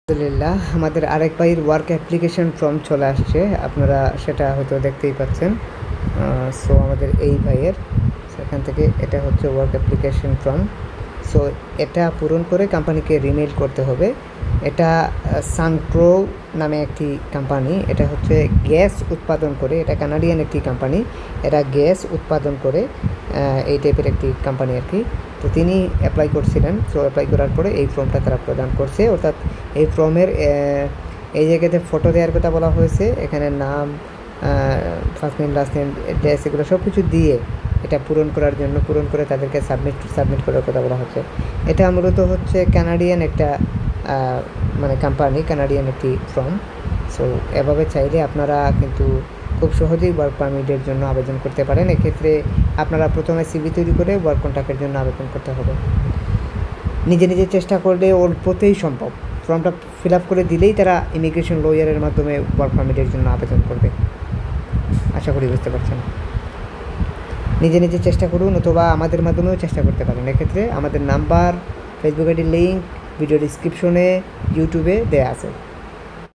আলহামদুলিল্লাহ আমাদের আরেক ভাইয়ের ওয়ার্ক অ্যাপ্লিকেশন ফর্ম চলে আসছে, আপনারা সেটা হয়তো দেখতেই পাচ্ছেন। সো আমাদের এই ভাইয়ের সেখান থেকে এটা হচ্ছে ওয়ার্ক অ্যাপ্লিকেশন ফর্ম। সো এটা পূরণ করে কোম্পানিকে রিমেইল করতে হবে। এটা সানপ্রো নামে একটি কোম্পানি, এটা হচ্ছে গ্যাস উৎপাদন করে, এটা কানাডিয়ান একটি কোম্পানি, এরা গ্যাস উৎপাদন করে, এই টাইপের একটি কোম্পানি আর কি। তো তিনি অ্যাপ্লাই করছিলেন। সো অ্যাপ্লাই করার পরে এই ফর্মটা তারা প্রদান করছে, অর্থাৎ এই ফর্মের এই জায়গাতে ফটো দেওয়ার কথা বলা হয়েছে, এখানে নাম, first name, last name, dress, এগুলো সব কিছু দিয়ে এটা পূরণ করার জন্য, পূরণ করে তাদেরকে সাবমিট করার কথা বলা হচ্ছে। এটা মূলত হচ্ছে কানাডিয়ান একটা মানে কোম্পানি, কানাডিয়ান একটি ফর্ম। সো এভাবে চাইলে আপনারা কিন্তু খুব সহজেই ওয়ার্ক পারমিটের জন্য আবেদন করতে পারেন। এক্ষেত্রে আপনারা প্রথমে সিভি তৈরি করে ওয়ার্ক কন্ট্রাক্টের জন্য আবেদন করতে হবে। নিজে নিজে চেষ্টা করলে অল্পতেই সম্ভব। ফর্মটা ফিল আপ করে দিলেই তারা ইমিগ্রেশন লয়ারের মাধ্যমে ওয়ার্ক পারমিটের জন্য আবেদন করবে। আশা করি বুঝতে পারছেন। নিজে নিজে চেষ্টা করুন, অথবা আমাদের মাধ্যমেও চেষ্টা করতে পারেন। এক্ষেত্রে আমাদের নাম্বার, ফেসবুক আইডির লিঙ্ক ভিডিও ডিসক্রিপশনে, ইউটিউবে দেওয়া আছে।